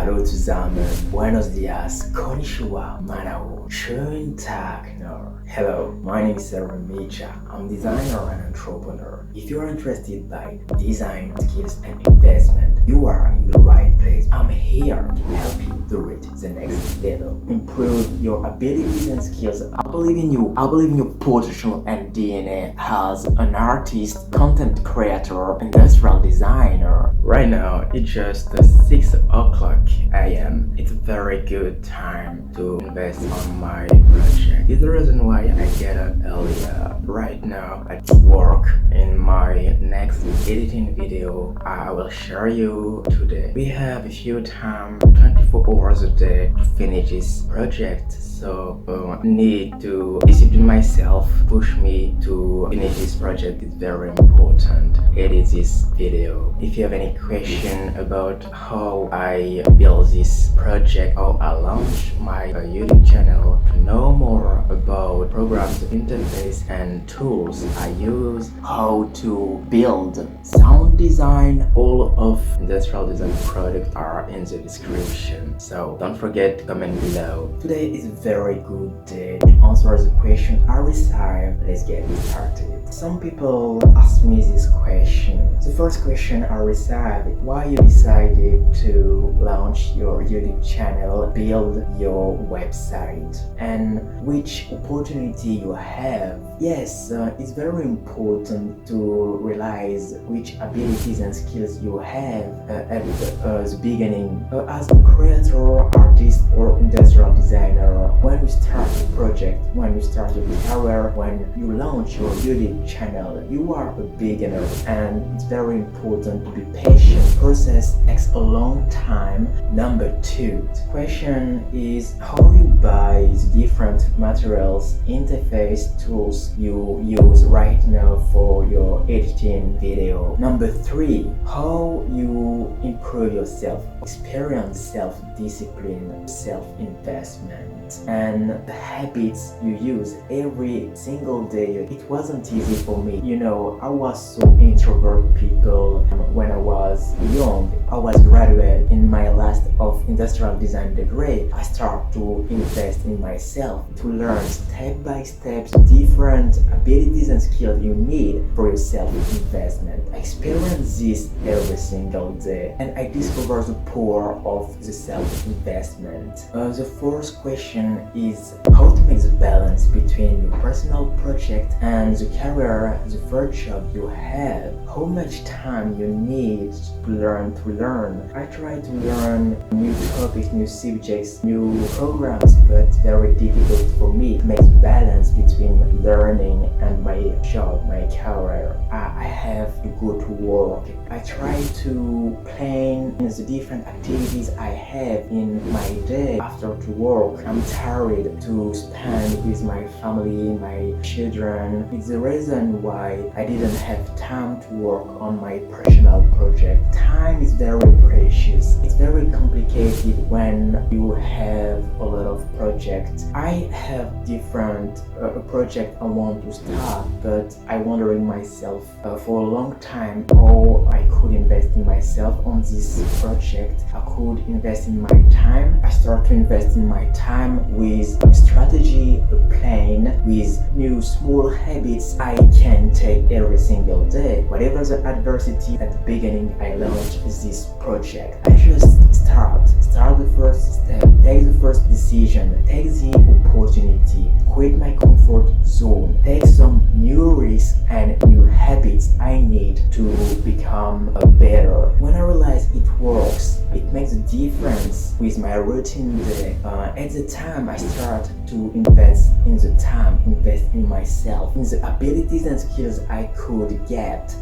Hallo zusammen, buenos dias, konnichiwa, manao, schönen Tag noch. Hello, my name is Micha. I'm designer and entrepreneur. If you're interested by design, skills and investment, you are in the right place. I'm here to help you to reach the next level. Improve your abilities and skills. I believe in you. I believe in your potential and DNA as an artist, content creator, industrial designer. Right now, it's just 6 o'clock a.m. It's a very good time to invest on my project. It's the reason why I get up earlier. Right now, I work in my next editing video I will share you today. We have a few time, 24 hours a day to finish this project. So I need to discipline myself, push me to finish this project. It's very important. Edit this video. If you have any question about how I build this project, how I launch my YouTube channel, to know more about programs, interface and tools I use, how to build sound design, all of industrial design products are in the description. So don't forget to comment below. Today is a very good day to answer the question I received. Let's get started. Some people ask me this question. The first question I received: why you decided to launch your YouTube channel, build your website, and which opportunity you have. Yes, it's very important to realize which abilities and skills you have at the beginning. As a creator, artist, or industrial designer, when you start a project, when you start your career, when you launch your YouTube channel, you are a beginner, and it's very important to be patient. Process takes a long time. Number 2, the question is how you buy the different materials, interface, tools you use right now for your editing video. Number 3, how you improve yourself, experience self-discipline, self-investment, and the habits you use every single day. It wasn't easy for me. You know, I was so introvert people when I was young. I was graduate in my last of industrial design degree. I start to invest in myself to learn step by step different abilities and skills you need for your self-investment. I experience this every single day, and I discover the power of the self-investment. The first question is how to make the balance between your personal project and the career, the first job you have. How much time you need to learn. I try to learn new topics, new subjects, new programs, but it's very difficult for me to make the balance between learning and my job, my career. I have to go to work. I try to plan the different activities I have in my day after to work. I'm tired to spend with my family, my children. It's the reason why I didn't have time to work on my personal project. Time is very precious. It's very complicated when you have a lot of projects. I have different projects I want to start, but I wondering myself for a long time how I could invest in myself on this project. I could invest in my time. I start to invest in my time with a strategy, a plan, with new small habits I can take every single day. Whatever the adversity at the beginning, I launched this project. I just start the first step, take the first decision, take the opportunity, quit my comfort zone, take some new risks and new habits I need to become better. When I realize it works, it makes a difference with my routine day. At the time I start to invest in the time, invest in myself, in the abilities and skills I could get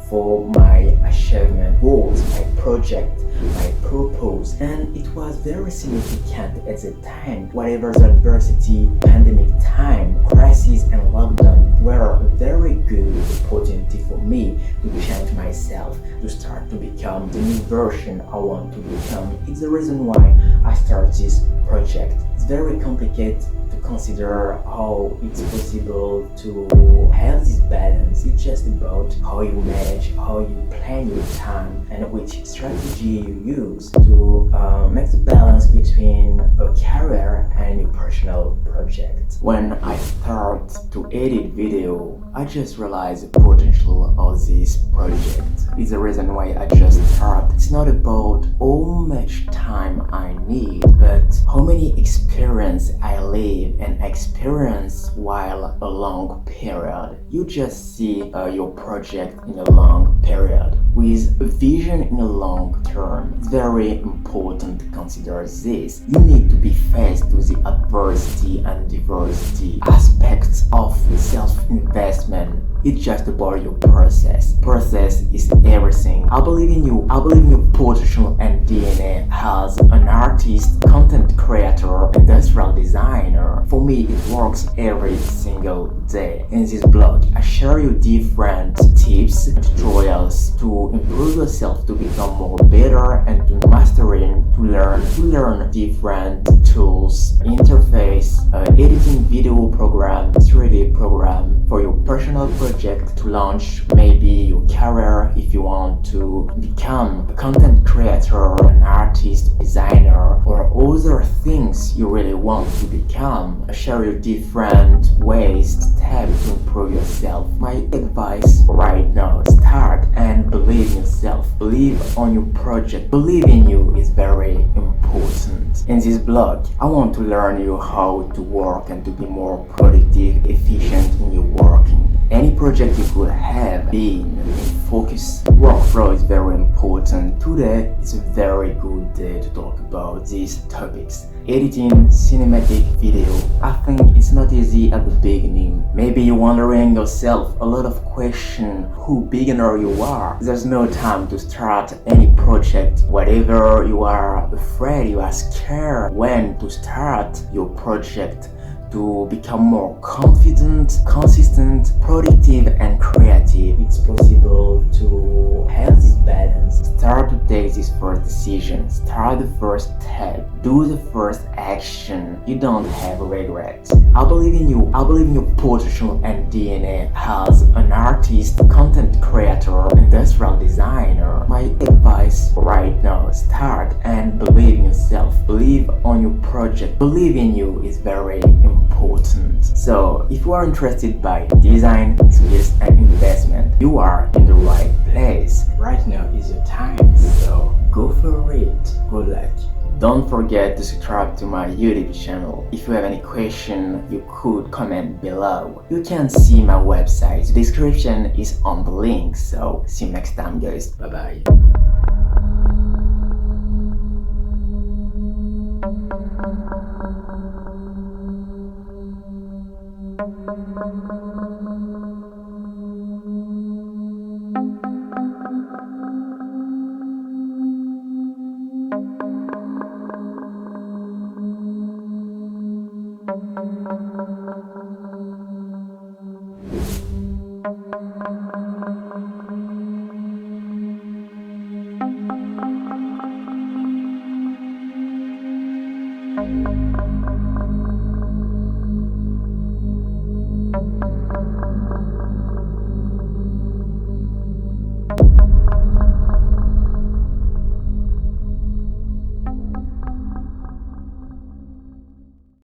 for my achievement goals, my project, my purpose, and it was very significant at the time. Whatever the adversity, pandemic time, crisis and lockdown were a very good opportunity for me to change myself, to start to become the new version I want to become. It's the reason why I started this project. It's very complicated to consider how it's possible to have this balance. It's just about how you manage, how you plan your time, and which strategy you use to make the balance between a career and your personal project. When I start to edit video, I just realized the potential of this project. It's the reason why I just start. It's not about how much time I need, but how many experience I live and experience while a long period. You just see your project in a long period with a vision in a long term. It's very important to consider this. You need to be faced with the adversity and diversity aspects of self-investment. It's just about your process. Process is everything. I believe in you. I believe in your potential and DNA as an artist, content creator, industrial designer. For me, it works every single day. In this blog, I share you different tips and tutorials to improve yourself, to become more better, and to mastering, to learn different tools, interface, editing video program, 3D program for your personal project, to launch maybe your career if you want to become a content creator, an artist, designer, or other things you really want to become. I share you different ways, steps to improve yourself. My advice right now, start and believe in yourself. Believe on your project. Believe in you is very important. In this blog, I want to learn you how to work and to be more productive, efficient in your working. Any project you could have been in focus. Workflow is very important. Today is a very good day to talk about these topics. Editing cinematic video. I think it's not easy at the beginning. Maybe you're wondering yourself a lot of questions who beginner you are. There's no time to start any project. Whatever you are afraid, you are scared when to start your project, to become more confident, consistent, productive, and creative. It's possible to have this balance. Start to take this first decision. Start the first step. Do the first action. You don't have regrets. I believe in you. I believe in your potential and DNA as an artist, content creator, industrial designer. My advice right now, start and believe in yourself. Believe on your project. Believe in you is very important. So if you are interested by design, skills, and investment, you are in the right place. Right now is your time, so go for it. Good luck. Don't forget to subscribe to my YouTube channel. If you have any question, you could comment below. You can see my website. The description is on the link. So see you next time, guys. Bye bye.